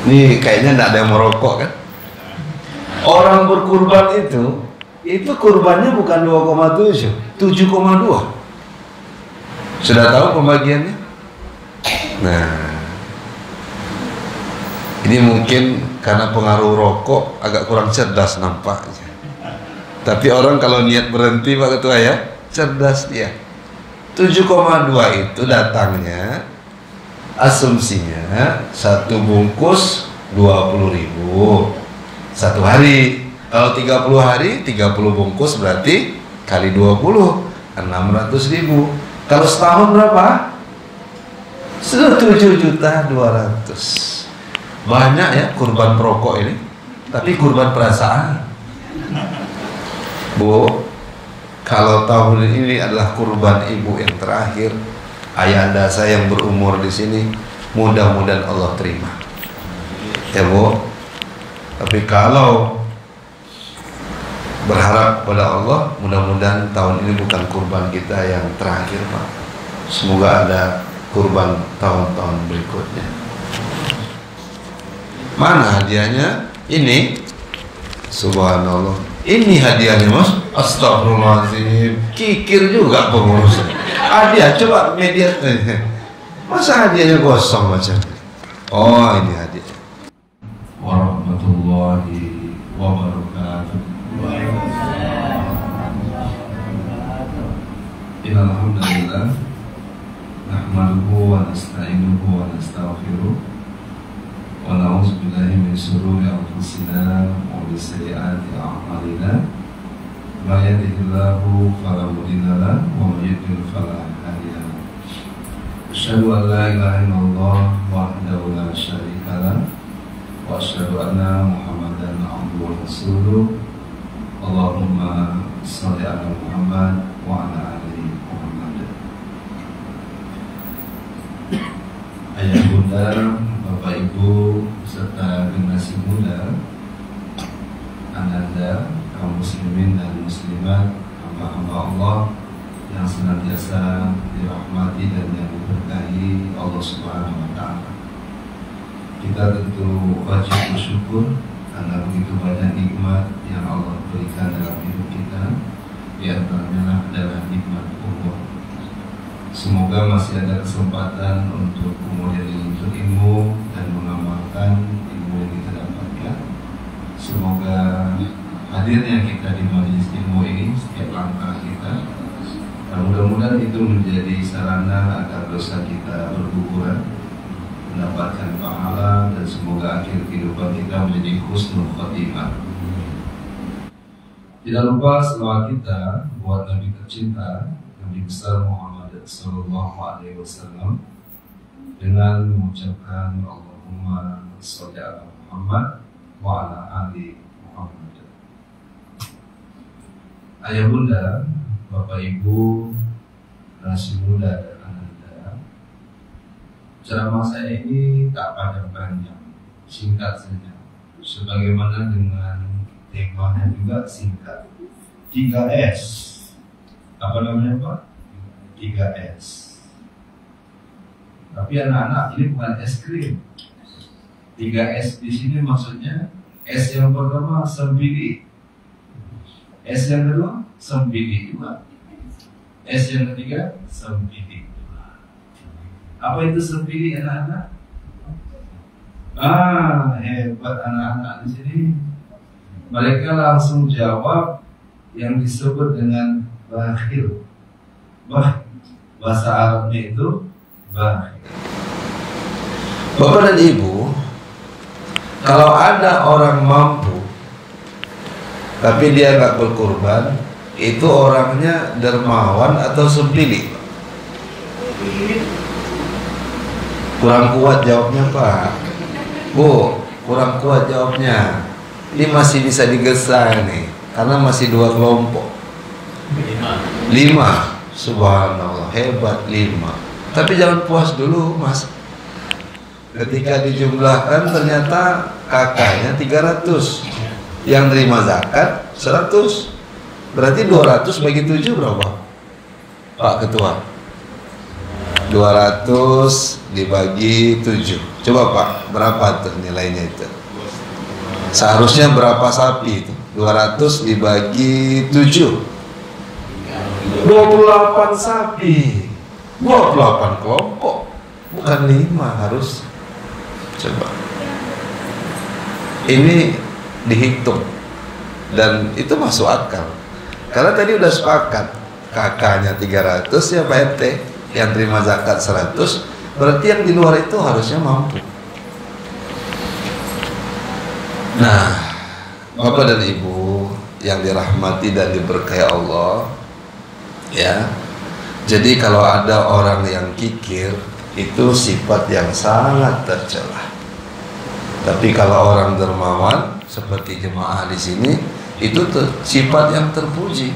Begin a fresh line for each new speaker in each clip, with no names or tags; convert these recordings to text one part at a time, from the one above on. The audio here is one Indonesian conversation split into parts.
Nih kayaknya tidak ada yang merokok kan? Orang berkurban itu kurbannya bukan 2,7, 7,2. Sudah tahu pembagiannya? Nah, ini mungkin karena pengaruh rokok agak kurang cerdas nampaknya. Tapi orang kalau niat berhenti Pak Ketua ya, cerdas dia. 7,2 itu datangnya, asumsinya satu bungkus 20.000 satu hari. Kalau 30 hari 30 bungkus berarti kali 20 600.000. Kalau setahun berapa? 7.200.000. Banyak ya kurban perokok ini, tapi kurban perasaan. Bu, kalau tahun ini adalah kurban ibu yang terakhir, ayahanda saya yang berumur di sini, mudah-mudahan Allah terima. Ya Bu. Tapi kalau berharap pada Allah, mudah-mudahan tahun ini bukan kurban kita yang terakhir Pak. Semoga ada kurban tahun-tahun berikutnya. Mana hadiahnya? Ini. Subhanallah. Ini hadiahnya Mas. Astagfirullahaladzim. Kikir juga pengurusnya. Hadiah, coba media. Masa hadiahnya kosong macam ini? Oh, ini hadiah. Warahmatullahi wabarakatuh. Alhamdulillah. Nahmaduhu wa nasta'inuhu wa nastaghfiruh. Wa na'udzu billahi min shururi anfusina wa min sayyiati a'malina. May yahdihillahu fala mudilla lahu wa may yudlil fala hadiya lahu. Asyhadu an la ilaha illallah wahdahu la syarika lahu wa asyhadu anna Muhammadan abduhu wa rasuluh. Allahumma shalli ala Muhammad wa ala ali Muhammad. Ayah bunda, bapak ibu serta generasi muda, ananda, kaum muslimin dan muslimat, hamba-hamba Allah yang senantiasa dirahmati dan yang diberkahi Allah Subhanahu wa Ta'ala. Kita tentu wajib bersyukur karena begitu banyak nikmat yang Allah berikan dalam hidup kita. Di antaranya adalah nikmat umur. Semoga masih ada kesempatan untuk kemudian menuntut ilmu dan mengamalkan ilmu yang kita dapatkan. Semoga hadirnya kita di majelis ilmu ini setiap langkah kita, dan mudah-mudahan itu menjadi sarana agar dosa kita berguguran, mendapatkan pahala, dan semoga akhir kehidupan kita menjadi husnul khotimah. Tidak lupa selawat kita buat Nabi tercinta, Nabi besar Muhammad Sallallahu Alaihi Wasallam, dengan mengucapkan Allahumma sholli ala Muhammad wa ala ali Muhammad. Ayah bunda, bapak ibu, generasi muda dan ananda, ceramah saya ini tak panjang-panjang, singkat saja. Sebagaimana dengan temanya juga singkat. 3S. Apa namanya Pak? 3S. Tapi anak-anak ini bukan es krim. 3S di sini maksudnya S yang pertama sempili, S yang kedua sempili juga, S yang ketiga sempili. Apa itu sempili anak-anak? Hebat anak-anak di sini. Mereka langsung jawab yang disebut dengan bakhil. Bahasa Arabnya itu bakhil. Bapak dan Ibu, kalau ada orang mampu tapi dia nggak berkurban, itu orangnya dermawan atau sempili? Kurang kuat jawabnya Pak. Bu, kurang kuat jawabnya. Ini masih bisa digesa nih, karena masih 2 kelompok. 5. Subhanallah, hebat 5. Tapi jangan puas dulu Mas. Ketika dijumlahkan ternyata kakaknya 300, yang terima zakat 100. Berarti 200 bagi 7 berapa Pak Ketua? 200 dibagi 7. Coba Pak, berapa tuh nilainya itu? Seharusnya berapa sapi itu? 200 dibagi 7. 28 sapi. 28 kelompok. Bukan 5 harus. Coba. Ini dihitung. Dan itu masuk akal. Karena tadi udah sepakat. Kakaknya 300 ya Pak RT. Yang terima zakat 100. Berarti yang di luar itu harusnya mampu. Nah, Bapak dan Ibu yang dirahmati dan diberkahi Allah, ya. Jadi kalau ada orang yang kikir, itu sifat yang sangat tercela. Tapi kalau orang dermawan seperti jemaah di sini, itu sifat yang terpuji.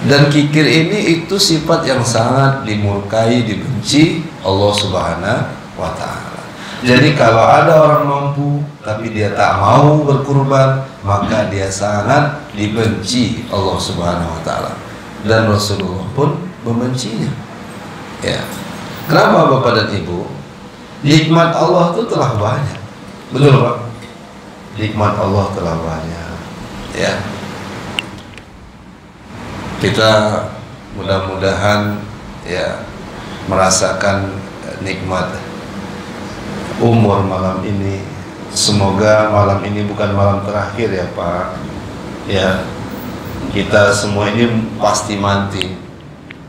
Dan kikir ini itu sifat yang sangat dimurkai, dibenci Allah Subhanahu wa Ta'ala. Jadi kalau ada orang mampu tapi dia tak mau berkurban, maka dia sangat dibenci Allah Subhanahu wa Ta'ala. Dan Rasulullah pun membencinya. Ya. Kenapa Bapak dan Ibu? Nikmat Allah itu telah banyak. Betul Pak? Nikmat Allah telah banyak. Ya. Kita mudah-mudahan ya merasakan nikmat umur malam ini. Semoga malam ini bukan malam terakhir ya Pak. Ya, kita semua ini pasti mati.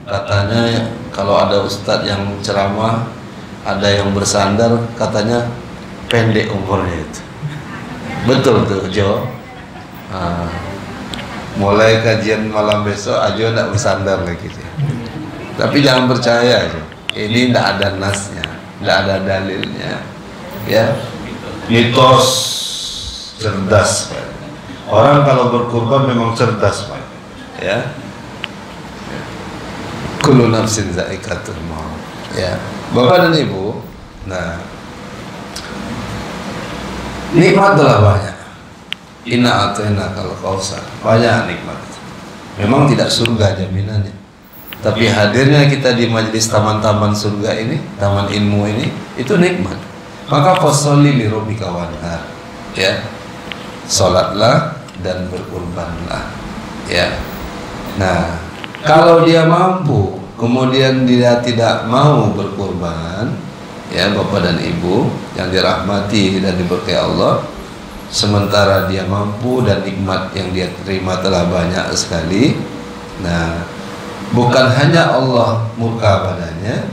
Katanya kalau ada ustadz yang ceramah, ada yang bersandar, katanya pendek umurnya itu. Betul tuh Jo. Mulai kajian malam besok aja tidak bersandar lagi. Tapi jangan percaya aja. Ini tidak ada nasnya, tidak ada dalilnya. Ya, mitos cerdas Pak. Orang kalau berkurban memang cerdas Pak. Ya. Kullu nafsin za'iqatul maut. Ya, Bapak dan Ibu. Nah, nikmat telah banyak. Inna atayna kal kausar. Banyak nikmat. Memang tidak surga jaminannya. Tapi hadirnya kita di majelis taman-taman surga ini, taman ilmu ini, itu nikmat. Maka fasholli li rabbika wanhar. Ya. Salatlah dan berkurbanlah. Ya. Nah, kalau dia mampu, kemudian dia tidak mau berkurban, ya Bapak dan Ibu yang dirahmati dan diberkahi Allah, sementara dia mampu dan nikmat yang dia terima telah banyak sekali. Nah, bukan hanya Allah murka padanya,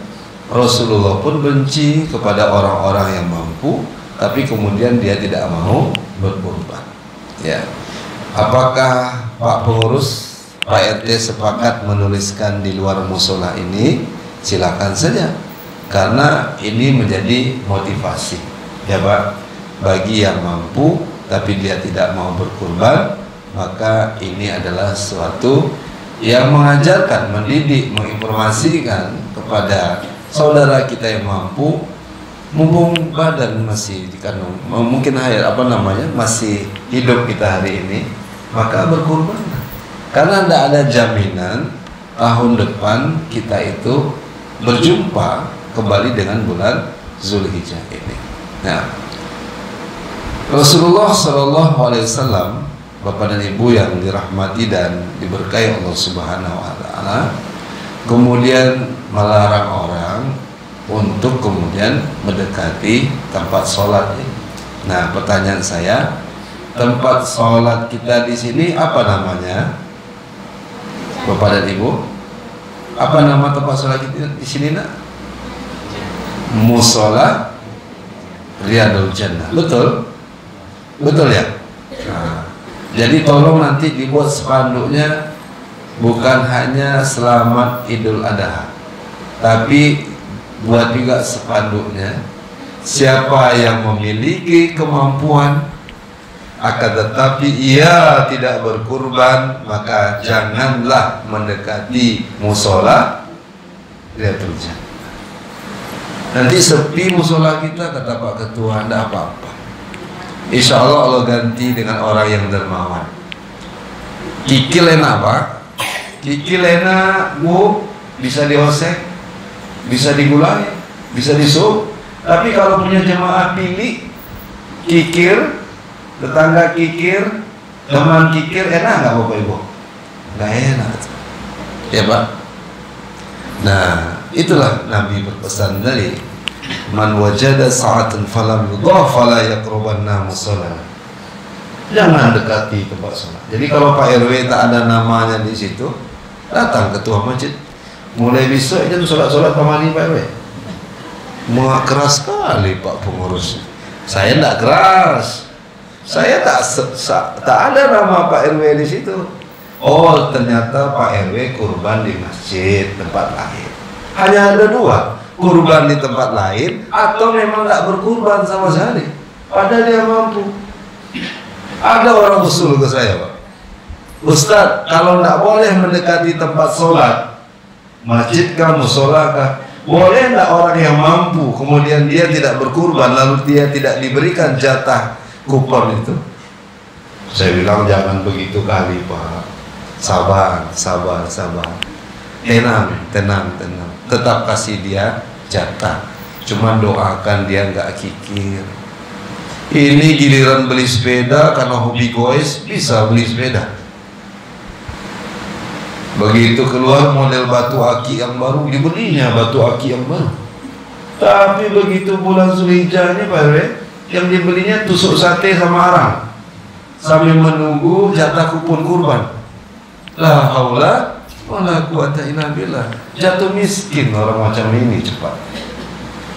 Rasulullah pun benci kepada orang-orang yang mampu, tapi kemudian dia tidak mau berkurban. Ya, apakah Pak Pengurus, Pak RT sepakat menuliskan di luar musola ini? Silakan saja, karena ini menjadi motivasi, ya Pak. Bagi yang mampu tapi dia tidak mau berkurban, maka ini adalah sesuatu yang mengajarkan, mendidik, menginformasikan kepada saudara kita yang mampu, mumpung badan masih dikandung, mungkin masih hidup kita hari ini, maka berkurban. Karena tidak ada jaminan tahun depan kita itu berjumpa kembali dengan bulan Zulhijjah ini. Nah, Rasulullah SAW, Bapak dan Ibu yang dirahmati dan diberkahi Allah Subhanahu wa Ta'ala, kemudian melarang orang untuk kemudian mendekati tempat sholat. Nah, pertanyaan saya, tempat sholat kita di sini apa namanya? Bapak dan Ibu, apa nama tempat sholat kita di sini nak? Musola Riyadul Jannah. Betul? Betul ya? Nah, jadi tolong nanti dibuat spanduknya bukan hanya selamat Idul Adha, tapi buat juga spanduknya siapa yang memiliki kemampuan akan tetapi ia tidak berkurban, maka janganlah mendekati musola Riyadul Jannah. Nanti sepi musola kita, kata Pak Ketua, tidak apa-apa. Insya Allah Allah ganti dengan orang yang dermawan. Kikil enak Pak, kikil enak Bu, bisa diosek. bisa digulangi, bisa disuruh. Tapi kalau punya jemaah pilih, kikir, tetangga kikir, teman kikir, enak nggak Bapak Ibu? Nggak enak, ya Pak. Nah, itulah Nabi berpesan dari man wajada sa'atan falam yudhaf fala yaqrubanna musalla. Jangan dekati tempat sholat. Jadi kalau Pak RW tak ada namanya di situ, datang ketua masjid. Mulai besok itu sholat kemari Pak RW. Muak keras sekali Pak pengurus. Saya tidak keras. Saya tak ada nama Pak RW di situ. Oh, ternyata Pak RW kurban di masjid tempat lain. Hanya ada dua, kurban di tempat lain atau memang tidak berkurban sama sekali. Padahal dia mampu. Ada orang usul ke saya, Pak. Ustadz, kalau tidak boleh mendekati tempat sholat, masjid kah, musola kah, boleh tidak orang yang mampu kemudian dia tidak berkurban lalu dia tidak diberikan jatah kupon itu? Saya bilang jangan begitu kali Pak. Sabar. Tenang. Tetap kasih dia jatah. Cuma doakan dia nggak kikir. Ini giliran beli sepeda karena hobi goes bisa beli sepeda. Begitu keluar model batu aki yang baru, dibelinya batu aki yang baru. Tapi begitu bulan Zulhijjah ini Pak RW, yang dibelinya tusuk sate sama arang sambil menunggu jatah kupon kurban. La haula wala quwata illa billah. Jatuh miskin orang macam ini cepat.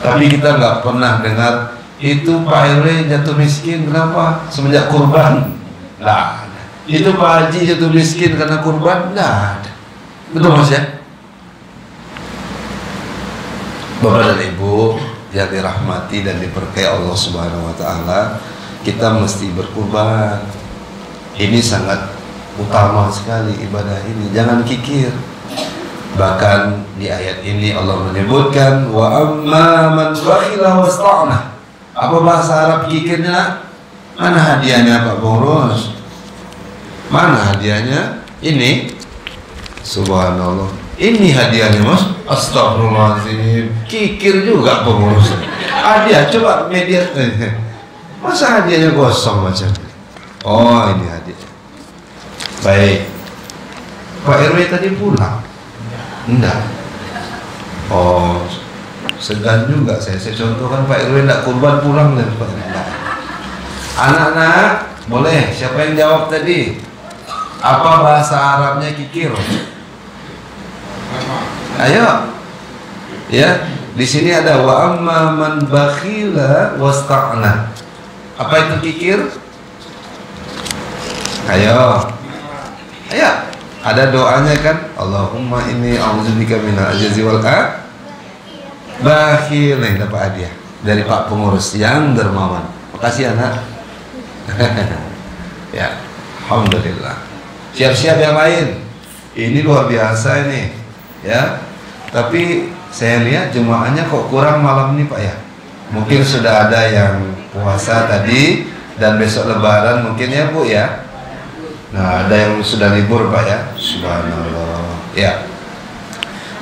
Tapi kita nggak pernah dengar itu Pak RW jatuh miskin kenapa? Semenjak kurban. Nah, itu Pak Haji jatuh miskin karena kurban. Nah, betul Mas ya? Bapak dan Ibu yang dirahmati dan diberkahi Allah Subhanahu wa taala, kita mesti berkurban. Ini sangat utama sekali ibadah ini. Jangan kikir. Bahkan di ayat ini Allah menyebutkan wa amma man bakhila wasta'na. Apa bahasa Arab kikirnya? Mana hadiahnya Pak Pengurus? Mana hadiahnya? Ini. Subhanallah. Ini hadiahnya Mas. Astagfirullahaladzim. Kikir juga pengurus. Hadiah coba media. Masa hadiahnya kosong macam? Oh, ini hadiah. Baik. Pak RW tadi pulang? Enggak. Oh, segan juga saya contohkan Pak RW enggak kurban pulang dan Pak RW. Anak-anak, boleh siapa yang jawab tadi? Apa bahasa Arabnya kikir? Ayo. Ya, di sini ada wa amma man bakhila wasta'na. Apa itu kikir? Ayo. Ada doanya kan? Allahumma inni a'udzubika minal ajzi wal bakhil. Nih dapat hadiah dari Pak Pengurus yang dermawan. Makasih anak. Ya, alhamdulillah. Siap-siap yang lain. Ini luar biasa ini, ya. Tapi saya lihat jemaahnya kok kurang malam ini Pak ya. Mungkin sudah ada yang puasa tadi dan besok Lebaran mungkin ya Bu ya. Nah, ada yang sudah libur Pak ya. Subhanallah. Ya.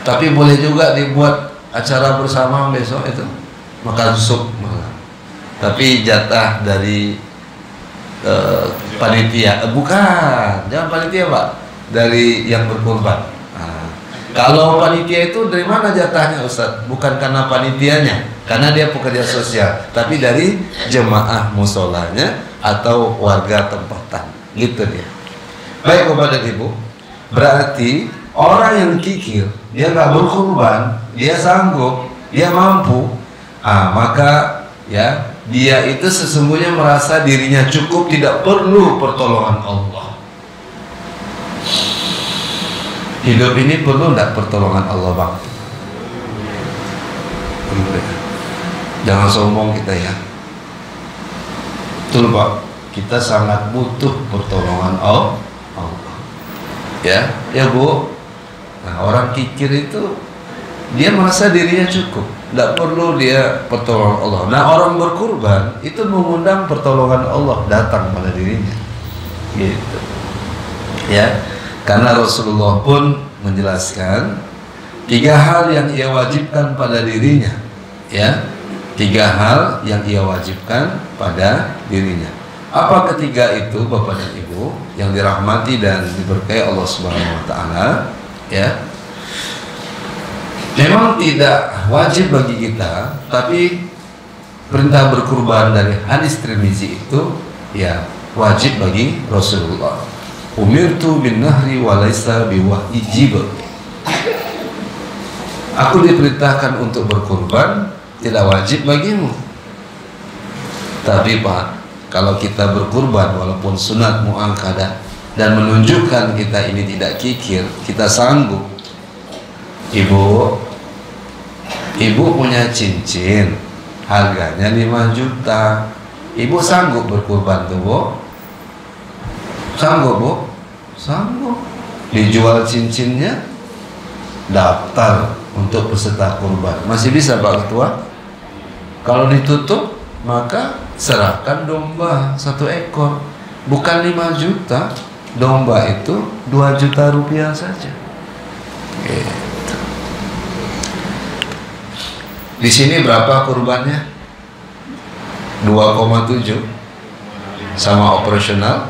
Tapi boleh juga dibuat acara bersama besok itu. Makan sup malam. Tapi jatah dari panitia, bukan, jangan panitia Pak, dari yang berkorban. Nah, kalau panitia itu dari mana jatahnya Ustaz? Bukan karena panitianya, karena dia pekerja sosial, tapi dari jemaah musolanya atau warga tempatan, gitu dia. Baik Bapak dan Ibu, berarti orang yang kikir, dia nggak berkorban, dia sanggup, dia mampu, maka ya dia itu sesungguhnya merasa dirinya cukup, tidak perlu pertolongan Allah. Hidup ini perlu tidak pertolongan Allah Bang? Jangan sombong kita ya. Betul Pak, kita sangat butuh pertolongan Allah. Ya Bu. Nah, orang kikir itu dia merasa dirinya cukup, tidak perlu dia pertolongan Allah. Nah, orang berkurban itu mengundang pertolongan Allah datang pada dirinya, gitu. Ya, karena Rasulullah pun menjelaskan
3 hal yang ia wajibkan pada dirinya, ya. 3 hal yang ia wajibkan pada dirinya. Apa ketiga itu, Bapak dan Ibu yang dirahmati dan diberkahi Allah Subhanahu wa taala, ya. Memang tidak wajib bagi kita, tapi perintah berkurban dari hadis Tirmizi itu ya wajib bagi Rasulullah. Umirtu bin nahri wa laisa biwajib. Aku diperintahkan untuk berkurban, tidak wajib bagimu. Tapi Pak, kalau kita berkurban walaupun sunat muakkadah dan menunjukkan kita ini tidak kikir, kita sanggup. Ibu punya cincin harganya 5 juta. Ibu sanggup berkurban tuh, Bu? Sanggup, Bu? Sanggup. Dijual cincinnya, daftar untuk peserta kurban. Masih bisa, Pak Ketua? Kalau ditutup, maka serahkan domba 1 ekor. Bukan 5 juta. Domba itu 2 juta rupiah saja. Gitu. Di sini berapa kurbannya? 2,7 sama operasional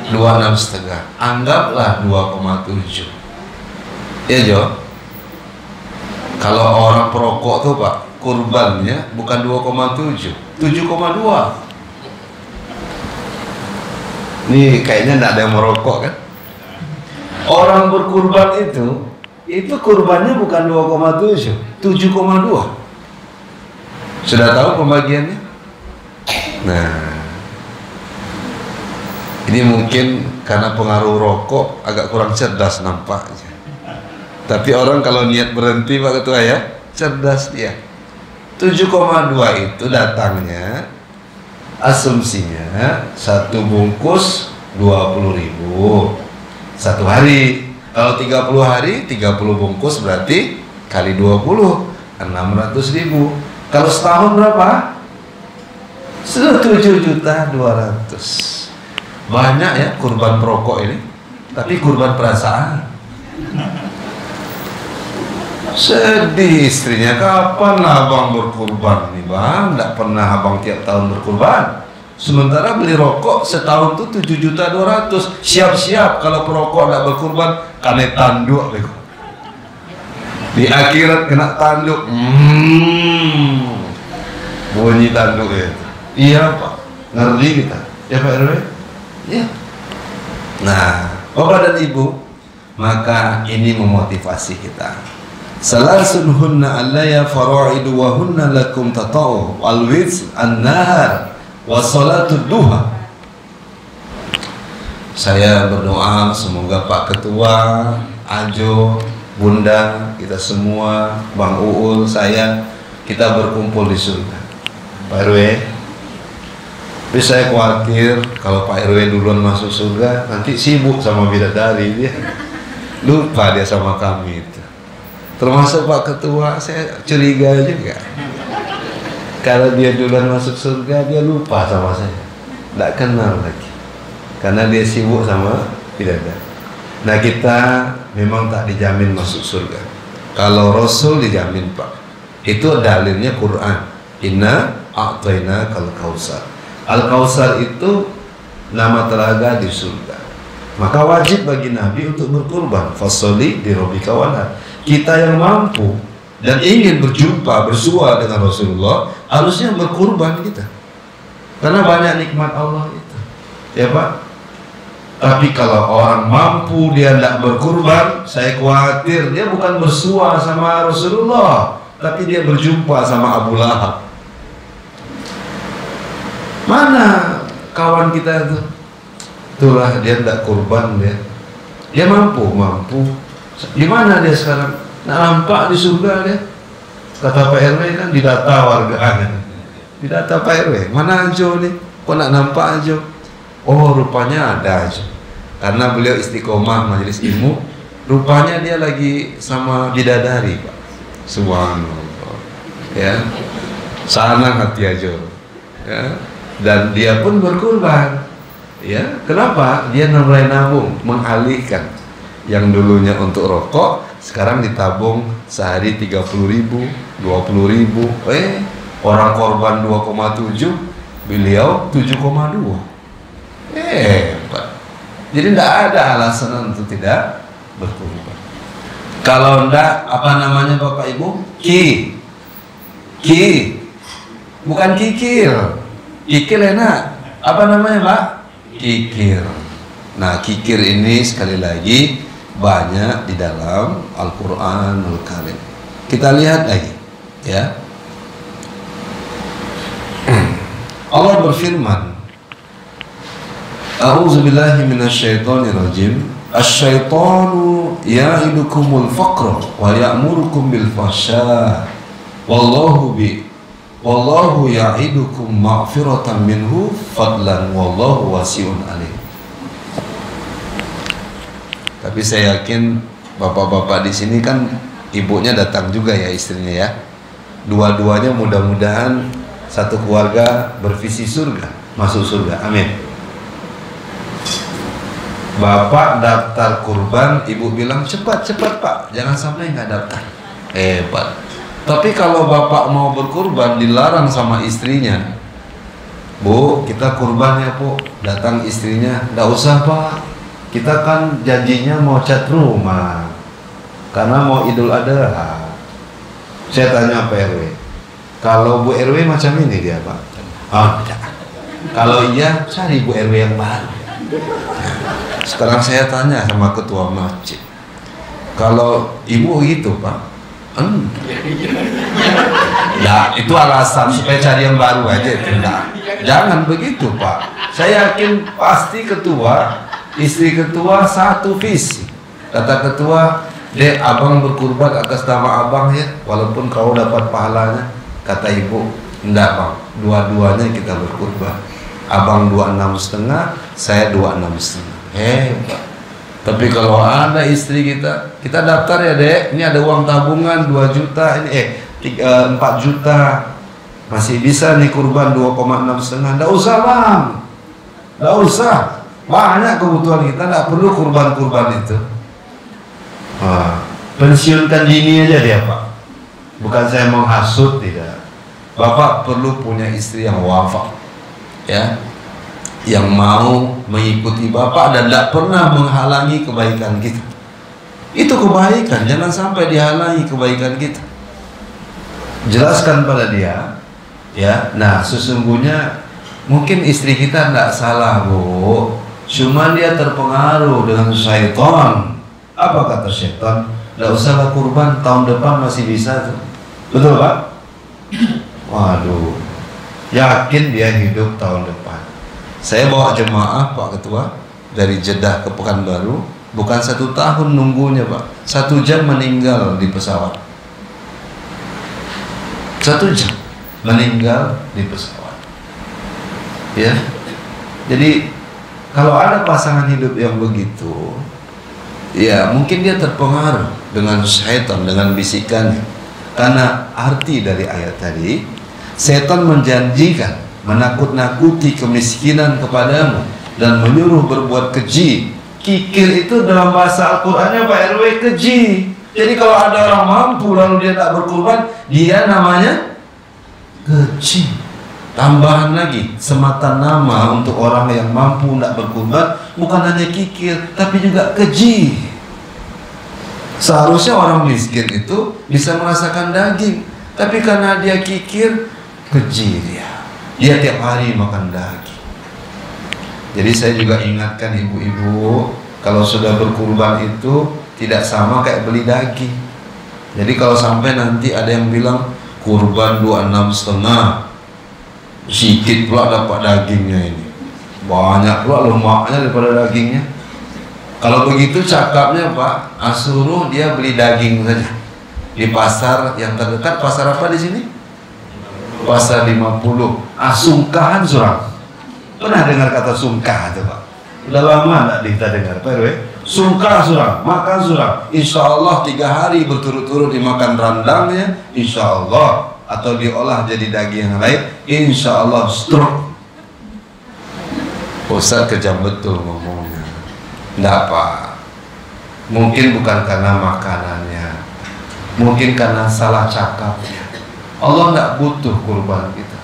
26,5. Anggaplah 2,7. Ya Jo. Kalau orang perokok tuh Pak, kurbannya bukan 2,7, 7,2. Nih kayaknya enggak ada yang merokok kan? Orang berkurban itu kurbannya bukan 2,7, 7,2. Sudah tahu pembagiannya? Nah, ini mungkin karena pengaruh rokok agak kurang cerdas nampaknya. Tapi orang kalau niat berhenti Pak Ketua ya, cerdas dia. 7,2 itu datangnya, asumsinya 1 bungkus 20.000 1 hari. Kalau 30 hari 30 bungkus berarti kali 20 600.000. Kalau setahun berapa? 7.200.000. Banyak ya kurban perokok ini, tapi kurban perasaan. Sedih istrinya, kapan abang berkurban nih bang? Nggak pernah abang tiap tahun berkurban. Sementara beli rokok setahun tuh 7.200.000. Siap-siap kalau perokok nggak berkurban, kane tanduk bego. Di akhirat kena tanduk. Bunyi tanduk ya. Iya Pak, ngeri kita. Ya Pak RW? Ya. Nah, Bapak dan Ibu, maka ini memotivasi kita. Salasun hunna alaya fara'idu wa hunna lakum tata'u wal wiz an-nahar wa salatud duha. Saya berdoa semoga Pak Ketua, Ajo, Bunda, kita semua, Bang Uul, saya, kita berkumpul di surga. Pak RW, tapi saya khawatir kalau Pak RW duluan masuk surga, nanti sibuk sama bidadari dia, lupa dia sama kami itu. Termasuk Pak Ketua, saya curiga juga. Kalau dia duluan masuk surga, dia lupa sama saya, tidak kenal lagi, karena dia sibuk sama bidadari. Nah kita memang tak dijamin masuk surga. Kalau Rasul dijamin Pak. Itu dalilnya Quran. Inna a'tayna kal kausar. Al kausar itu nama telaga di surga. Maka wajib bagi Nabi untuk berkurban. Fasoli di robika wanhar. Kita yang mampu dan ingin berjumpa bersua dengan Rasulullah harusnya berkurban kita. Karena banyak nikmat Allah itu. Ya Pak. Tapi kalau orang mampu dia tidak berkurban, saya khawatir dia bukan bersua sama Rasulullah, tapi dia berjumpa sama Abu Lahab. Mana kawan kita itu? Itulah dia tidak kurban dia. Dia mampu. Di mana dia sekarang? Nah, nampak di surga dia. Kata Pak RW kan didata warganya. Didata Pak RW. Mana Ajo nih? Kok nak nampak Ajo? Oh rupanya ada aja. Karena beliau istiqomah majelis ilmu, rupanya dia lagi sama bidadari Pak. Subhanallah. Ya, sana hati aja. Ya, dan dia pun berkurban. Ya, kenapa? Dia mulai nabung, mengalihkan yang dulunya untuk rokok, Sekarang ditabung sehari 30.000, 20.000. Orang korban 2,7, beliau 7,2. Hebat. Jadi tidak ada alasan untuk tidak berkurban. Kalau enggak, apa namanya Bapak Ibu? Bukan kikir. Kikir enak. Apa namanya Pak? Kikir. Nah, kikir ini sekali lagi banyak di dalam Al-Qur'anul Karim. Kita lihat lagi, ya. Allah berfirman, A'udzubillahi minasyaitonirrajim. Asyaitanu ya'idukumul faqra wa ya'murukum bil fahsya. Wallahu ya'idukum maghfiratan minhu fadlan wallahu wasi'un alim. Tapi saya yakin bapak-bapak di sini kan ibunya datang juga ya, istrinya ya. Dua-duanya mudah-mudahan satu keluarga bervisi surga, masuk surga. Amin. Bapak daftar kurban, ibu bilang cepat Pak, jangan sampai nggak daftar. Hebat. Tapi kalau bapak mau berkurban dilarang sama istrinya, Bu, kita kurban ya Bu. Datang istrinya, nggak usah Pak, kita kan janjinya mau cat rumah karena mau Idul Adha. Saya tanya Pak RW, kalau Bu RW macam ini dia Pak? Oh, tidak. Kalau iya, cari Bu RW yang baru. Sekarang saya tanya sama ketua masjid, kalau ibu gitu Pak? Nah, itu alasan supaya cari yang baru aja itu. Nah, jangan begitu Pak. Saya yakin pasti ketua, istri ketua satu visi. Kata ketua, Dek, abang berkurban atas nama abang ya, walaupun kau dapat pahalanya. Kata ibu, enggak Bang, dua-duanya kita berkurban. Abang 26,5, saya 26,5. Hebat. Tapi kalau ada istri kita daftar ya Dek, ini ada uang tabungan 2 juta, ini 4 juta, masih bisa nih kurban 2,6,5. Nggak usah Bang, nggak usah, banyak kebutuhan kita, nggak perlu kurban-kurban itu. Pensiunkan dini aja dia Pak. Bukan saya menghasut, tidak. Bapak perlu punya istri yang wafat, ya, yang mau mengikuti Bapak dan tidak pernah menghalangi kebaikan kita. Itu kebaikan, jangan sampai dihalangi kebaikan kita. Jelaskan pada dia, ya. Nah, sesungguhnya mungkin istri kita tidak salah Bu, cuma dia terpengaruh dengan syaitan. Apa kata syaitan? Tidak usahlah kurban, tahun depan masih bisa tuh. Betul Pak? Waduh, yakin dia hidup tahun depan. Saya bawa jemaah Pak Ketua dari Jeddah ke Pekanbaru, bukan 1 tahun nunggunya Pak, 1 jam meninggal di pesawat. 1 jam meninggal di pesawat. Ya, jadi kalau ada pasangan hidup yang begitu, ya mungkin dia terpengaruh dengan syaitan, dengan bisikannya. Karena arti dari ayat tadi, setan menjanjikan, menakut-nakuti kemiskinan kepadamu dan menyuruh berbuat keji. Kikir itu dalam bahasa Al-Qur'annya Pak RW keji. Jadi kalau ada orang mampu lalu dia tak berkurban, dia namanya keji. Tambahan lagi, semata nama untuk orang yang mampu tidak berkurban, bukan hanya kikir tapi juga keji. Seharusnya orang miskin itu bisa merasakan daging, tapi karena dia kikir, keji dia tiap hari makan daging. Jadi saya juga ingatkan ibu-ibu, kalau sudah berkurban itu tidak sama kayak beli daging. Jadi kalau sampai nanti ada yang bilang kurban 26,5, sedikit pula dapat dagingnya ini, banyak pula lemaknya daripada dagingnya. Kalau begitu cakapnya Pak, suruh dia beli daging saja di pasar yang terdekat. Pasar apa di sini? Pasar 50. Sungkahan Surang. Pernah dengar kata sungkah itu Pak? Udah lama enggak kita dengar Pak RW? Sungkah Surang, makan Surang. Insya Allah 3 hari berturut-turut dimakan randangnya, insya Allah, atau diolah jadi daging yang lain, insya Allah stroke. Ustaz kejam betul ngomongnya. Enggak Pak, Mungkin bukan karena makanannya, mungkin karena salah cakapnya. Allah nggak butuh kurban kita,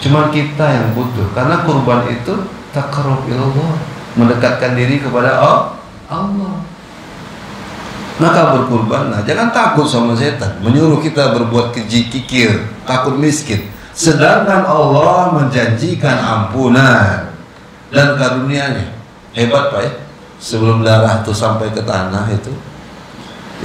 cuma kita yang butuh. Karena kurban itu taqarrub ilallah, mendekatkan diri kepada Allah. Maka berkurbanlah, jangan takut sama setan menyuruh kita berbuat keji kikir, takut miskin. Sedangkan Allah menjanjikan ampunan dan karunia-Nya. Hebat Pak ya. Sebelum darah itu sampai ke tanah itu,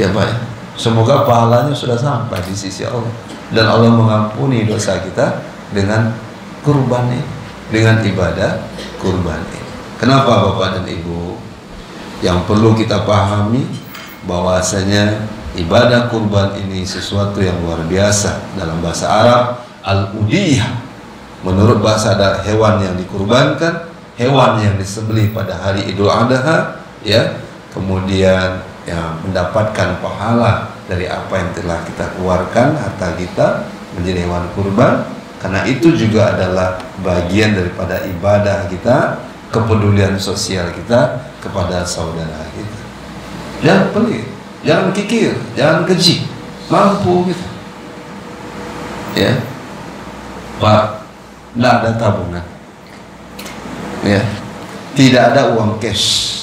ya Pak ya, semoga pahalanya sudah sampai di sisi Allah, dan Allah mengampuni dosa kita dengan kurban ini, dengan ibadah kurban ini. Kenapa Bapak dan Ibu? Yang perlu kita pahami bahwasanya ibadah kurban ini sesuatu yang luar biasa. Dalam bahasa Arab, al-udhiyah, menurut bahasa hewan yang dikurbankan, hewan yang disembelih pada hari Idul Adha, ya, kemudian yang mendapatkan pahala dari apa yang telah kita keluarkan, harta kita menjadi hewan kurban. Karena itu juga adalah bagian daripada ibadah kita, kepedulian sosial kita kepada saudara kita. Jangan pelit, jangan kikir, jangan keji, mampu gitu. Ya, Pak, tidak ada tabungan. Ya, tidak ada uang cash,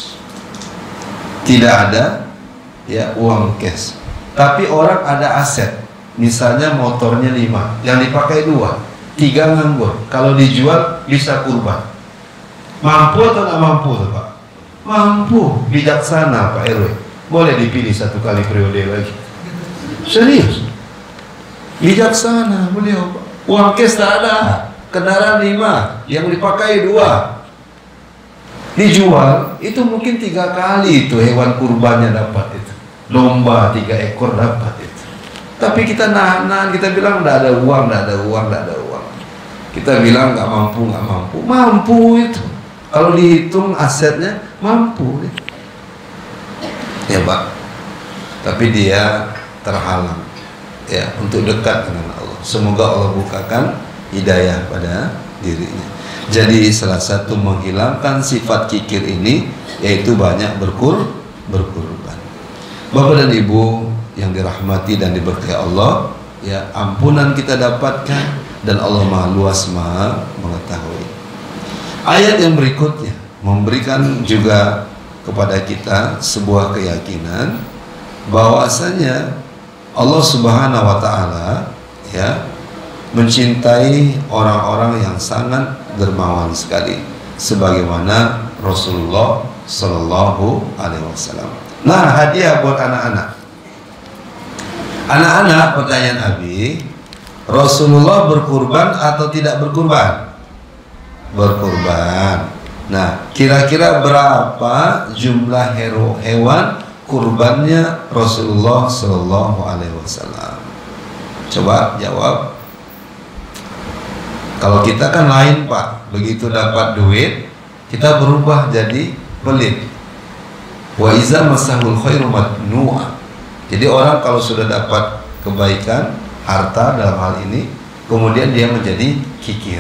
tidak ada ya uang cash. Tapi orang ada aset, misalnya motornya 5, yang dipakai 2, 3 nganggur. Kalau dijual bisa kurban. Mampu atau nggak mampu tuh Pak? Mampu, bijaksana Pak RW. Boleh dipilih 1 kali periode lagi. Serius, bijaksana beliau Pak. Uang cash tak ada, kendaraan 5, yang dipakai 2. Dijual itu mungkin 3 kali itu hewan kurbannya dapat itu. Domba 3 ekor dapat itu. Tapi kita nahan, kita bilang tidak ada uang, tidak ada uang, tidak ada uang. Kita bilang nggak mampu, nggak mampu. Mampu itu. Kalau dihitung asetnya mampu itu. Ya Pak. Tapi dia terhalang ya untuk dekat dengan Allah. Semoga Allah bukakan hidayah pada dirinya. Jadi salah satu menghilangkan sifat kikir ini yaitu banyak berkurban. Bapak dan Ibu yang dirahmati dan diberkahi Allah, ya, ampunan kita dapatkan dan Allah Maha Luas, Maha mengetahui. Ayat yang berikutnya memberikan juga kepada kita sebuah keyakinan bahwasanya Allah Subhanahu wa taala ya mencintai orang-orang yang sangat dermawan sekali, sebagaimana Rasulullah Sallallahu Alaihi Wasallam. Nah, hadiah buat anak-anak. Anak-anak, pertanyaan Abi, Rasulullah berkurban atau tidak berkurban? Berkurban. Nah, kira-kira berapa jumlah hewan kurbannya Rasulullah Sallallahu Alaihi Wasallam? Coba jawab. Kalau kita kan lain Pak, begitu dapat duit kita berubah jadi pelit. Wa iza masahul khairu matnu'a. Jadi orang kalau sudah dapat kebaikan, harta dalam hal ini, kemudian dia menjadi kikir.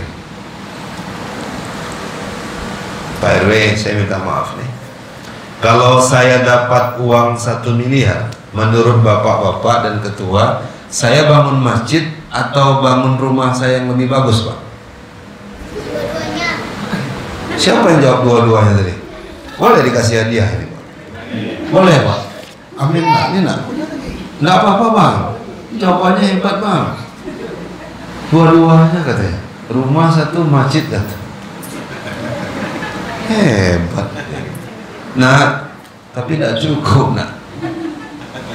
Pak RW, saya minta maaf nih. Kalau saya dapat uang 1 miliar, menurut bapak-bapak dan ketua, saya bangun masjid atau bangun rumah saya yang lebih bagus Pak? Siapa yang jawab dua-duanya tadi? Boleh dikasih hadiah ini Pak? Boleh Pak? Amin nak, ini nak. Nggak apa-apa Bang, jawabannya hebat Bang. Dua-duanya katanya. Rumah 1, masjid kata. Hebat. Nah, tapi tidak cukup nak.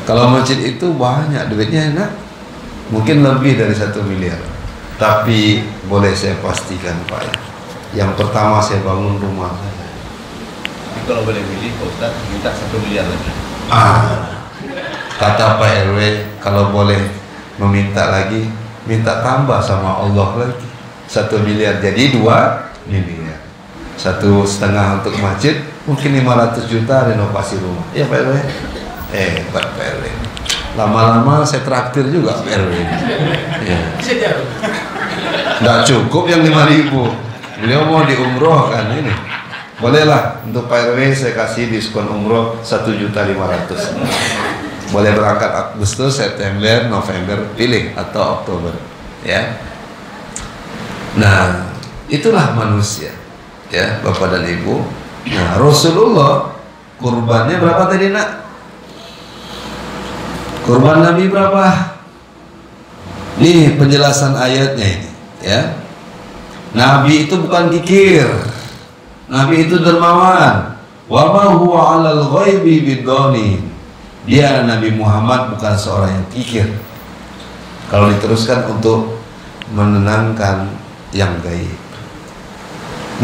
Kalau masjid itu banyak duitnya nak, mungkin lebih dari 1 miliar. Tapi boleh saya pastikan Pak ya, yang pertama saya bangun rumah saya.
Kalau boleh milih Pak Ustaz, minta 1 miliar lagi.
Kata Pak RW, kalau boleh meminta lagi, minta tambah sama Allah lagi 1 miliar, jadi 2 miliar. 1,5 untuk masjid, mungkin 500 juta renovasi rumah. Iya Pak RW. Pak RW. Lama-lama saya traktir juga Pak RW. Ya. Nggak cukup yang 5.000. Beliau mau diumrohkan ini. Bolehlah untuk Pak RW saya kasih diskon umroh 1.500.000. Boleh berangkat Agustus, September, November, pilih atau Oktober, ya. Nah, itulah manusia, ya, Bapak dan Ibu. Nah, Rasulullah kurbannya berapa tadi, Nak? Kurban Nabi berapa? Nih penjelasan ayatnya ini, ya. Nabi itu bukan kikir. Nabi itu dermawan. Wa ma huwa 'alal ghaibi bidonin. Dia Nabi Muhammad bukan seorang yang kikir. Kalau diteruskan untuk menenangkan yang gaib.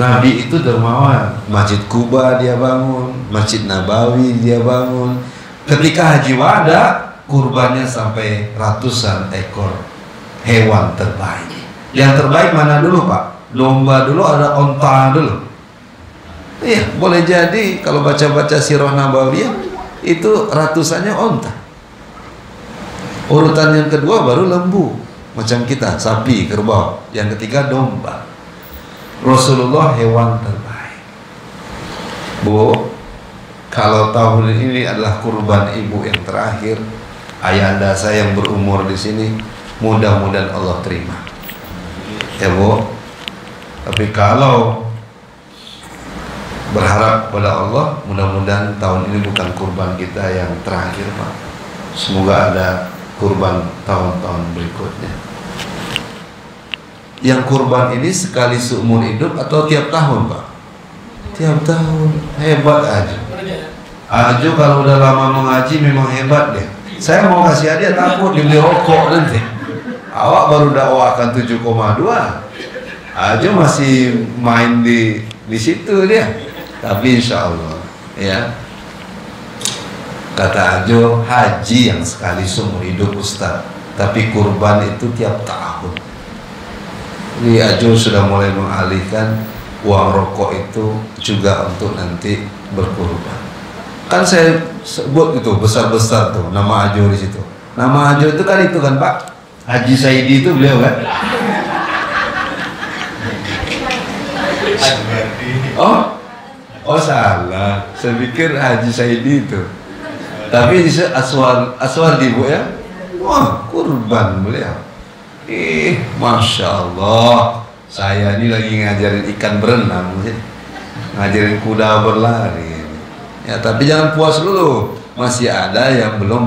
Nabi itu dermawan. Masjid Kuba dia bangun, Masjid Nabawi dia bangun. Ketika Haji Wada, kurbannya sampai ratusan ekor hewan terbaik. Yang terbaik mana dulu, Pak? Domba dulu, ada onta dulu. Iya, boleh jadi kalau baca-baca Sirah Nabawiyah itu ratusannya onta. Urutan yang kedua baru lembu, macam kita, sapi, kerbau. Yang ketiga domba. Rasulullah hewan terbaik. Bu, kalau tahun ini adalah kurban ibu yang terakhir, ayahanda saya yang berumur di sini, mudah-mudahan Allah terima. Ya Bu. Tapi kalau berharap pada Allah, mudah-mudahan tahun ini bukan kurban kita yang terakhir, Pak. Semoga ada kurban tahun-tahun berikutnya. Yang kurban ini sekali seumur hidup atau tiap tahun, Pak? Tiap tahun. Hebat Ajo. Ajo kalau udah lama mengaji memang hebat deh. Saya mau kasih hadiah takut dibeli rokok nanti. Awak baru dakwakan 7,2. Ajo masih main di situ dia. Tapi insya Allah, ya, kata Ajo, haji yang sekali seumur hidup Ustaz, tapi kurban itu tiap tahun. Jadi Ajo sudah mulai mengalihkan uang rokok itu juga untuk nanti berkurban. Kan saya sebut itu besar-besar tuh nama Ajo di situ. Nama Ajo itu kan Pak Haji Saidi itu beliau kan? Oh salah, saya pikir Haji Saidi itu. Tapi Aswar di Bu ya. Wah, kurban beliau. Masya Allah. Saya ini lagi ngajarin ikan berenang, ngajarin kuda berlari. Ya, tapi jangan puas dulu. Masih ada yang belum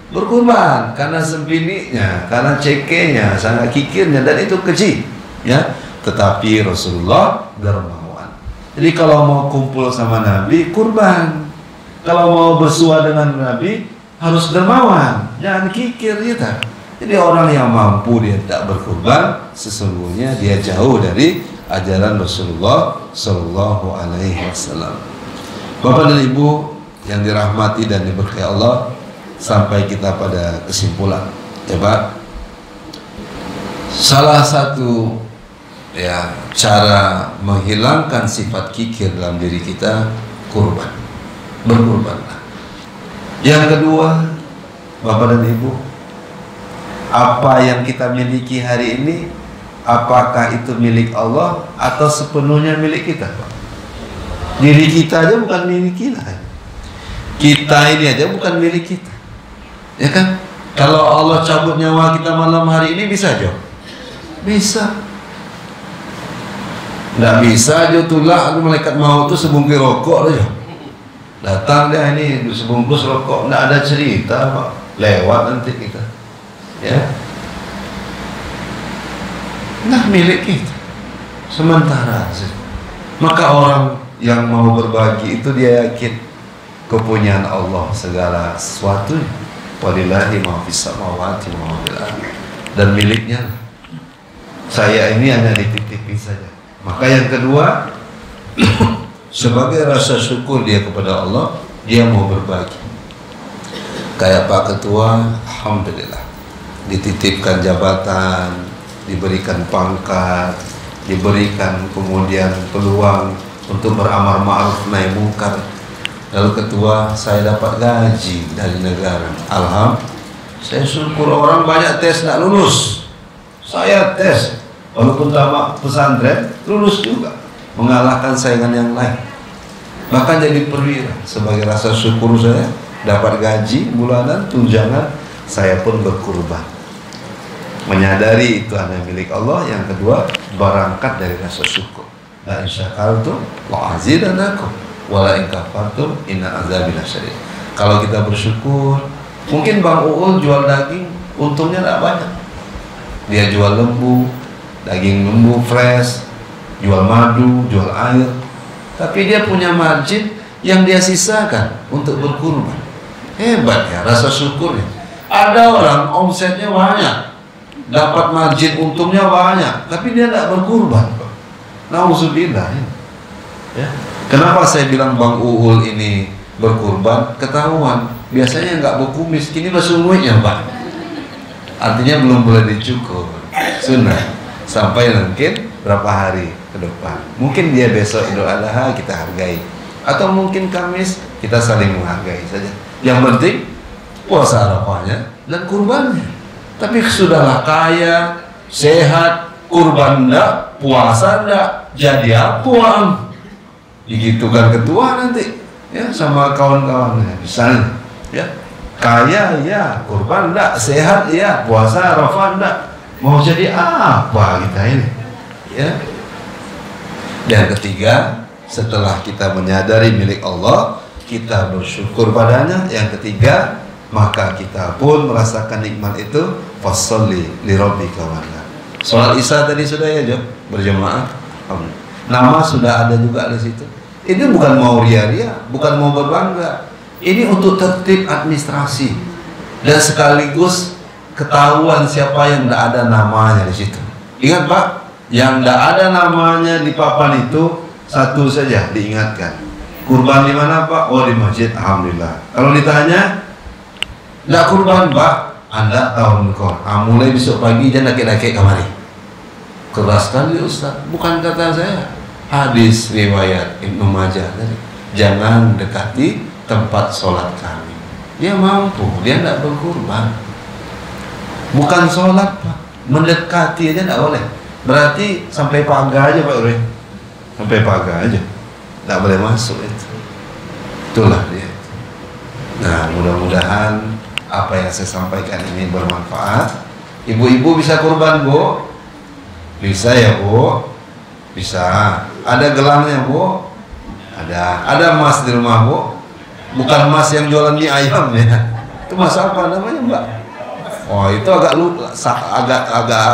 berkurban karena sempiniknya, karena cekenya, sangat kikirnya, dan itu kecil. Ya, tetapi Rasulullah dermawan. Jadi kalau mau kumpul sama Nabi, kurban. Kalau mau bersua dengan Nabi, harus dermawan, jangan kikir kita. Jadi orang yang mampu dia tak berkurban, sesungguhnya dia jauh dari ajaran Rasulullah Sallallahu Alaihi Wasallam. Bapak dan Ibu yang dirahmati dan diberkahi Allah, sampai kita pada kesimpulan, ya Pak. Salah satu ya cara menghilangkan sifat kikir dalam diri kita, kurban, berkurbanlah. Yang kedua, Bapak dan Ibu, apa yang kita miliki hari ini, apakah itu milik Allah atau sepenuhnya milik kita, Pak? Diri kita aja bukan milik kita. Kita ini aja bukan milik kita, ya kan? Kalau Allah cabut nyawa kita malam hari ini, bisa jawab? Bisa. Nggak bisa aja tulak malaikat maut itu sebungkus rokok aja. Datang dia ini sebungkus rokok, nggak ada cerita, Pak. Lewat nanti kita. Ya. Nah, milik kita. Sementara sih. Maka orang yang mau berbagi itu dia yakin kepunyaan Allah segala sesuatu. Walillahi ma fis samawati wa ma fil ardi. Dan miliknya. Saya ini hanya dititipin saja. Maka yang kedua, sebagai rasa syukur dia kepada Allah, dia mau berbagi. Kayak Pak Ketua, alhamdulillah, dititipkan jabatan, diberikan pangkat, diberikan kemudian peluang untuk beramar ma'ruf nahi munkar. Lalu Ketua, saya dapat gaji dari negara. Alhamdulillah, saya syukur. Orang banyak tes nggak lulus, saya tes. Walaupun tamat pesantren, lulus juga. mengalahkan saingan yang lain, bahkan jadi perwira. Sebagai rasa syukur saya dapat gaji bulanan, tunjangan, saya pun berkurban, menyadari itu hanya milik Allah. Yang kedua, berangkat dari rasa syukur. La in syakartum la azidannakum wa la in kafartum inna azabi lasyadid. Kalau kita bersyukur, mungkin Bang Uul jual daging untungnya tidak banyak. Dia jual lembu, daging lembu fresh, jual madu, jual air, tapi dia punya margin yang dia sisakan untuk berkurban. Hebat ya rasa syukurnya. Ada orang omsetnya banyak, dapat margin untungnya banyak, tapi dia tidak berkurban. Nauzubillah. Ya. Kenapa saya bilang Bang Uul ini berkurban? Ketahuan, biasanya nggak berkumis, kini bersungguhnya Pak. Artinya belum boleh dicukur, sunnah. Sampai mungkin berapa hari ke depan. Mungkin dia besok Idul Adha kita hargai, atau mungkin Kamis, kita saling menghargai saja. Yang penting puasa Arafahnya dan kurbannya. Tapi sudahlah kaya, sehat, kurban enggak, puasa enggak, jadi apa? Digitukan ketua nanti ya sama kawan-kawannya misalnya ya, kaya ya, kurban enggak, sehat ya, puasa Arafah enggak, mau jadi apa kita ini ya. Dan ketiga, setelah kita menyadari milik Allah, kita bersyukur padanya. Yang ketiga, maka kita pun merasakan nikmat itu. Fasholli li rabbika wanhar. Salat Isya tadi sudah ya Job, berjamaah. Nama sudah ada juga di situ. Ini bukan mau ria-ria, bukan mau berbangga. Ini untuk tertib administrasi dan sekaligus ketahuan siapa yang tidak ada namanya di situ. Ingat Pak, yang tidak ada namanya di papan itu satu saja diingatkan. Kurban di mana Pak? Oh di masjid, alhamdulillah. Kalau ditanya, tidak kurban Pak, Anda tahun kau. Mulai besok pagi jangan laki-laki kamari. Keras sekali Ustaz. Bukan kata saya. Hadis riwayat Ibnu Majah tadi. Jangan dekati tempat sholat kami. Dia mampu, dia tidak berkurban. Bukan sholat Pak, mendekati aja tidak boleh. Berarti sampai pagar aja Pak Ure. Sampai pagar aja, tidak boleh masuk itu. Itulah dia. Nah, mudah-mudahan apa yang saya sampaikan ini bermanfaat. Ibu-ibu bisa kurban Bu? Bisa ya Bu? Bisa. Ada gelangnya Bu? Ada. Ada emas di rumah Bu? Bukan emas yang jualan mie ayam ya. Itu emas apa namanya Mbak? Oh itu agak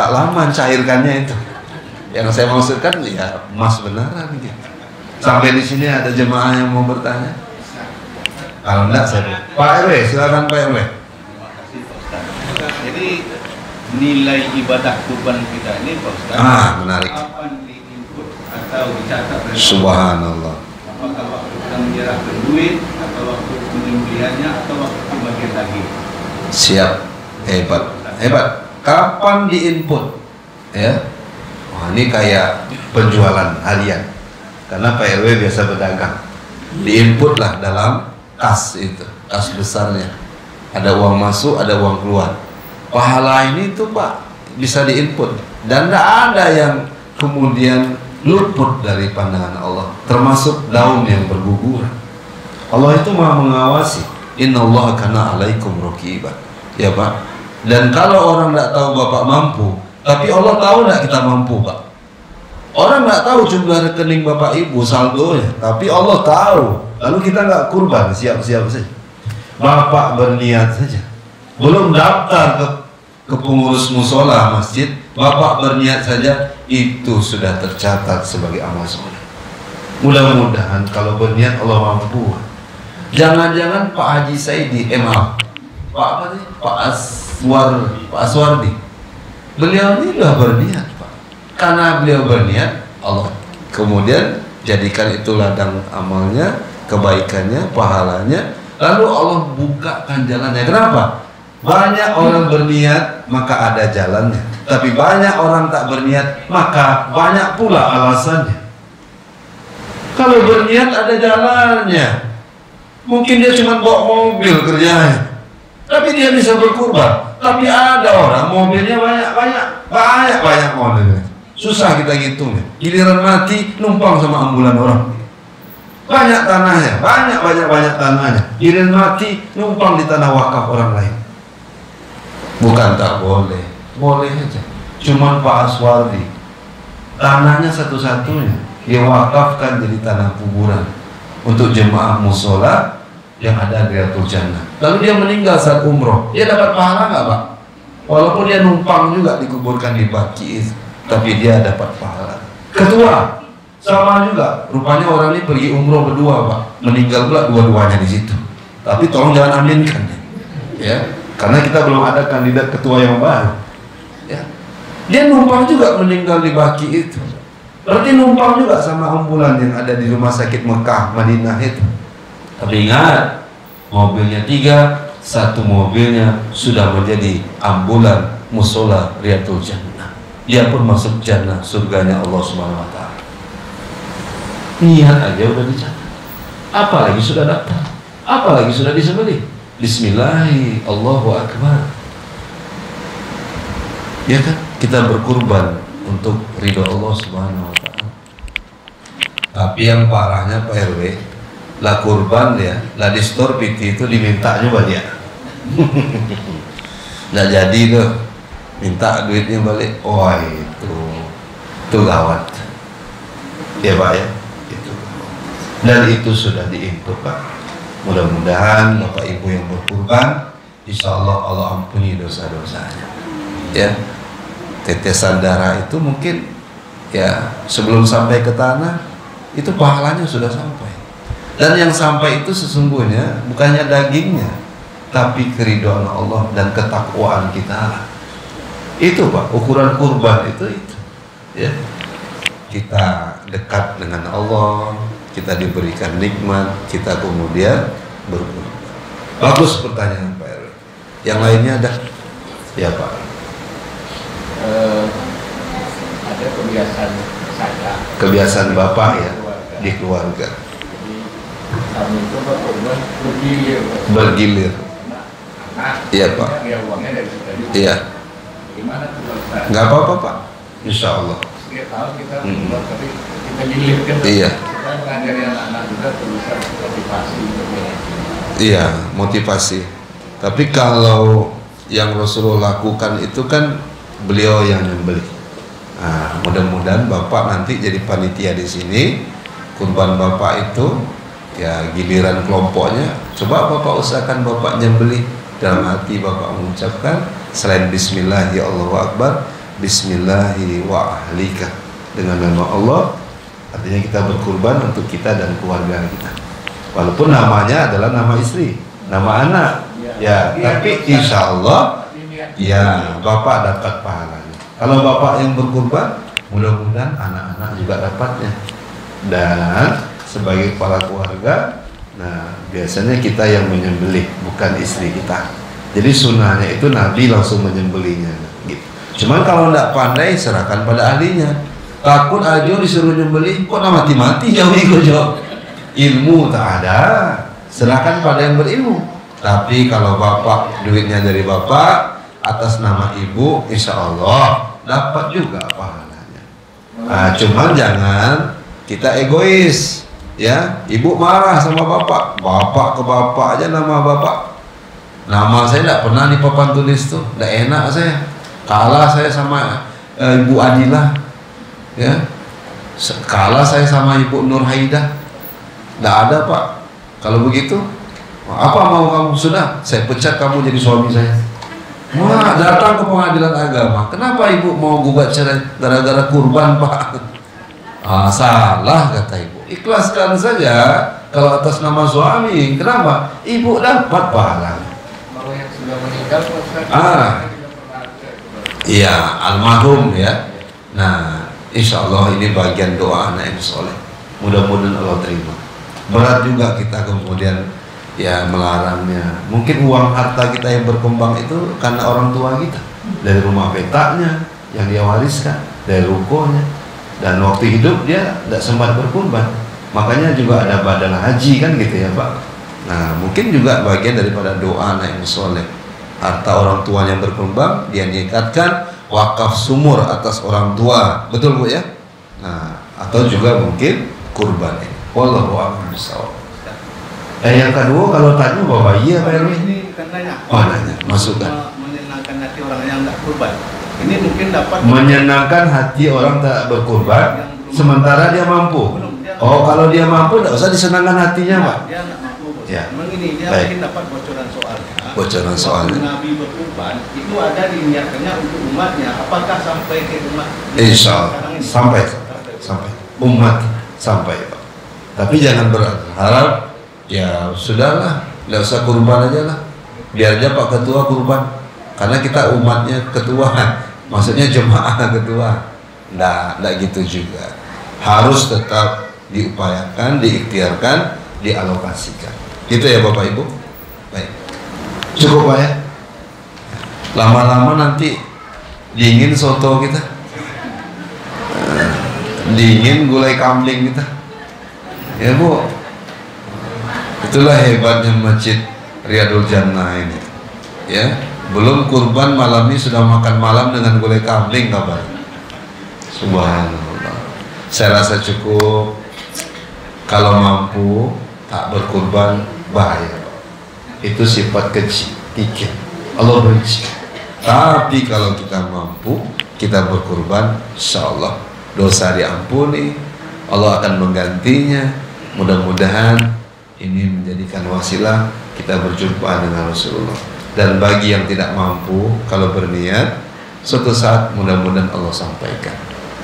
lama cairkannya itu. Yang saya maksudkan ya emas beneran gitu. Sampai di sini ada jemaah yang mau bertanya. Kalau enggak saya Pak RW, silakan Pak RW.
Jadi nilai ibadah kurban kita ini Pak Ustaz,
menarik.
Kapan diinput atau dicatat?
Subhanallah.
Apakah waktu kita menyerahkan duit, atau waktu penyembelihannya, atau waktu pembagian daging?
Siap, hebat, hebat. Kapan diinput? Ya, wah ini kayak penjualan harian. Karena Pak RW biasa berdagang. Diinput lah dalam kas itu, kas besarnya. Ada uang masuk, ada uang keluar. Pahala ini tuh Pak bisa diinput dan tidak ada yang kemudian luput dari pandangan Allah, termasuk daun yang berguguran. Allah itu Maha mengawasi. Innallaha kana alaikum raqiba. Ya Pak. Dan kalau orang tidak tahu Bapak mampu, tapi Allah tahu tidak kita mampu Pak. Orang tidak tahu jumlah rekening Bapak Ibu saldonya, tapi Allah tahu. Lalu kita nggak kurban, siap-siap saja. Bapak berniat saja. Belum daftar ke pengurus musola masjid, Bapak berniat saja, itu sudah tercatat sebagai amal soleh. Mudah-mudahan kalau berniat Allah mampu. Jangan-jangan Pak Haji Saidi, maaf, Pak apa sih? Pak Aswardi. Beliau ini sudah berniat Pak. Karena beliau berniat, Allah kemudian jadikan itu ladang amalnya, kebaikannya, pahalanya. Lalu Allah bukakan jalannya. Kenapa? Banyak orang berniat maka ada jalannya, tapi banyak orang tak berniat maka banyak pula alasannya. Kalau berniat ada jalannya, mungkin dia cuma bawa mobil kerjanya, tapi dia bisa berkurban. Tapi ada orang mobilnya banyak mobilnya, susah kita ngitungnya. Giliran mati numpang sama ambulan orang. Banyak tanahnya, banyak tanahnya. Giliran mati numpang di tanah wakaf orang lain. Bukan tak boleh, boleh aja. Cuman Pak Aswardi, tanahnya satu-satunya dia wakafkan jadi tanah kuburan untuk jemaah musola yang ada di Riyadhul Jannah. Lalu dia meninggal saat umroh, dia dapat pahala nggak Pak? Walaupun dia numpang juga dikuburkan di Baqi itu, tapi dia dapat pahala. Ketua sama juga, rupanya orang ini pergi umroh berdua Pak, meninggal pula dua-duanya di situ. Tapi tolong jangan aminkan ya, karena kita belum ada kandidat ketua yang baru. Ya. Dia numpang juga meninggal di Baqi itu. Berarti numpang juga sama ambulan yang ada di rumah sakit Mekah, Madinah itu. Tapi ingat, mobilnya 3, satu mobilnya sudah menjadi ambulan musola Riyadhul Jannah. Dia pun masuk jannah, surganya Allah Subhanahu wa taala. Niat aja udah dicatat. Apalagi sudah datang. Apalagi sudah disembelih. Bismillahirrahmanirrahim, Allahu Akbar. Ya kan? Kita berkurban untuk ridho Allah Subhanahu wa taala. Tapi yang parahnya Pak RW, lah kurban ya, lah di store PT itu diminta juga dia. Nggak jadi tuh, minta duitnya balik. Wah itu gawat. Ya Pak ya, itu. Dan itu sudah diinput Pak. Mudah-mudahan Bapak Ibu yang berkurban, insya Allah Allah ampuni dosa-dosanya. Ya, tetesan darah itu mungkin ya sebelum sampai ke tanah itu pahalanya sudah sampai. Dan yang sampai itu sesungguhnya bukannya dagingnya, tapi keridhaan Allah dan ketakwaan kita. Itu Pak, ukuran kurban itu. Ya. Kita dekat dengan Allah, kita diberikan nikmat, kita kemudian berkurban. Bagus pertanyaan Pak RW. Yang lainnya ada? Ya Pak.
Ada kebiasaan saya.
Kebiasaan Bapak ya di keluarga.
Kami itu berkorban bergilir.
Bergilir.
Nah,
Iya Pak.
Ya uangnya dari kita juga.
Iya.
Gimana tuh Pak?
Nggak apa-apa Pak. Insya Allah.
Setiap tahun kita berkorban, tapi kita gilir kan.
Iya.
Kita mengajari anak-anak juga tulisan motivasi.
Iya, motivasi. Tapi kalau yang Rasulullah lakukan itu kan beliau yang nyembelih. Nah, mudah-mudahan Bapak nanti jadi panitia di sini. Kurban Bapak itu ya giliran kelompoknya, coba Bapak usahakan Bapak nyembelih. Dalam hati Bapak mengucapkan selain Bismillah ya Allahu Akbar, Bismillahi wa ahlika, dengan nama Allah. Artinya kita berkurban untuk kita dan keluarga kita. Walaupun namanya adalah nama istri, nama anak, ya, tapi insya Allah ya Bapak dapat pahalanya. Kalau Bapak yang berkurban, mudah-mudahan anak-anak juga dapatnya. Dan sebagai kepala keluarga, nah biasanya kita yang menyembelih, bukan istri kita. Jadi sunnahnya itu Nabi langsung menyembelihnya gitu. Cuman kalau tidak pandai, serahkan pada ahlinya. Takut aja disuruh nyembelih, kok mati-mati jauh ikut jauh. Ilmu tak ada, serahkan pada yang berilmu. Tapi kalau Bapak, duitnya dari Bapak atas nama Ibu, insya Allah dapat juga pahalanya. Nah, cuman jangan kita egois. Ya, Ibu marah sama Bapak, Bapak ke Bapak aja nama Bapak. Nama saya tidak pernah di papan tulis tuh, tidak enak saya. Kalah saya sama Ibu Adila, ya. Kalah saya sama Ibu Nur Haidah. Tidak ada Pak. Kalau begitu, apa mau kamu? Sudah, saya pecat kamu jadi suami saya. Wah, datang ke pengadilan agama. Kenapa Ibu mau gugat cerai gara-gara kurban Pak? Ah, salah kata Ibu. Ikhlaskan saja kalau atas nama suami. Kenapa? Ibu dapat pahala.
Kalau yang sudah meninggal,
iya, almarhum ya. Nah, insya Allah ini bagian doa anak yang soleh. Mudah-mudahan Allah terima. Berat juga kita kemudian ya melarangnya. Mungkin uang harta kita yang berkembang itu karena orang tua kita, dari rumah petaknya yang dia wariskan, dari rukonya. Dan waktu hidup dia tidak sempat berkurban, makanya juga ada badal haji kan gitu ya Pak. Nah mungkin juga bagian daripada doa anak yang soleh. Harta orang tuanya berkembang, dia nikahkan, wakaf sumur atas orang tua, betul Bu ya? Nah, atau juga mungkin kurban ini. Wallahu a'lam bishawab. Yang kedua kalau tanya Bapak iya Pak RW.
Ini kan nanya.
Oh nanya, masukkan.
Menyenangkan hati orang yang tidak kurban. Ini mungkin dapat
Menyenangkan hati orang tak berkurban, sementara dia mampu. Oh kalau dia mampu tidak usah disenangkan hatinya Pak.
Dia tidak mampu.
Ya.
Memang ini dia
Baik.
mungkin dapat bocoran soalnya.
Bocoran soalnya.
Waktu Nabi berkurban itu ada diniatkannya untuk umatnya. Apakah sampai ke umat?
Insya Allah sampai umat sampai Pak. Tapi jangan berharap ya sudahlah, tidak usah kurban aja lah. Biar aja Pak Ketua kurban. Karena kita umatnya ketua, maksudnya jemaah ketua. Nggak gitu juga. Harus tetap diupayakan, diikhtiarkan, dialokasikan. Gitu ya Bapak Ibu. Baik. Cukup Pak ya. Lama-lama nanti dingin soto kita, dingin gulai kambing kita. Ya Bu. Itulah hebatnya Masjid Riyadul Jannah ini. Ya, belum kurban malam ini sudah makan malam dengan gulai kambing kabar. Subhanallah. Saya rasa cukup. Kalau mampu tak berkurban bahaya. Itu sifat kikir. Allah benci. Tapi kalau kita mampu, kita berkurban, insyaallah dosa diampuni, Allah akan menggantinya. Mudah-mudahan ini menjadikan wasilah kita berjumpa dengan Rasulullah. Dan bagi yang tidak mampu, kalau berniat, suatu saat mudah-mudahan Allah sampaikan.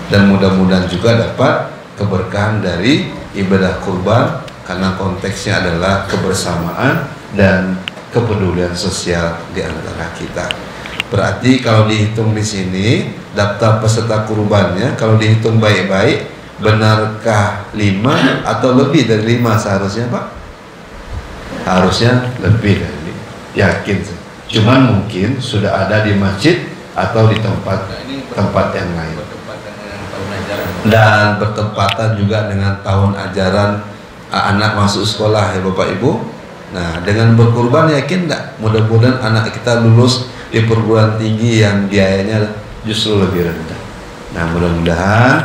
Dan mudah-mudahan juga dapat keberkahan dari ibadah kurban, karena konteksnya adalah kebersamaan dan kepedulian sosial di antara kita. Berarti kalau dihitung di sini daftar peserta kurbannya, kalau dihitung baik-baik, benarkah 5 atau lebih dari 5 seharusnya Pak? Harusnya lebih dari 5. Yakin. Cuman mungkin sudah ada di masjid atau di tempat yang lain. Dan bertepatan juga dengan tahun ajaran anak masuk sekolah ya Bapak Ibu. Nah, dengan berkurban yakin enggak? Mudah-mudahan anak kita lulus di perguruan tinggi yang biayanya justru lebih rendah. Nah, mudah-mudahan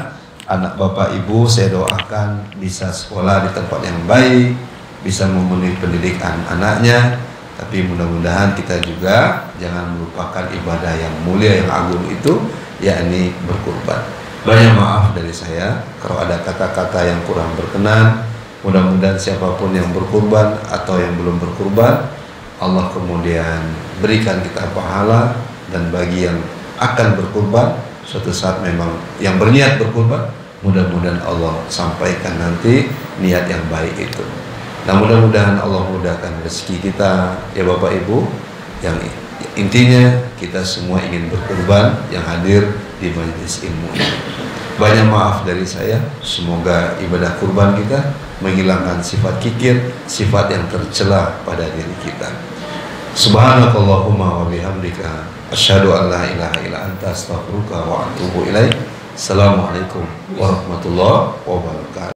anak Bapak Ibu saya doakan bisa sekolah di tempat yang baik, bisa memenuhi pendidikan anaknya. Tapi mudah-mudahan kita juga jangan melupakan ibadah yang mulia, yang agung itu, yakni berkurban. Banyak maaf dari saya kalau ada kata-kata yang kurang berkenan. Mudah-mudahan siapapun yang berkurban atau yang belum berkurban, Allah kemudian berikan kita pahala. Dan bagi yang akan berkurban, suatu saat memang yang berniat berkurban, mudah-mudahan Allah sampaikan nanti niat yang baik itu. Nah, mudah-mudahan Allah mudahkan rezeki kita ya Bapak Ibu. Yang intinya kita semua ingin berkurban yang hadir di majelis ilmu ini. Banyak maaf dari saya. Semoga ibadah kurban kita menghilangkan sifat kikir, sifat yang tercela pada diri kita. Subhanakallahumma wa bihamdika asyhadu an la ilaha illa anta astaghfiruka wa atubu ilaik. Assalamualaikum warahmatullahi wabarakatuh.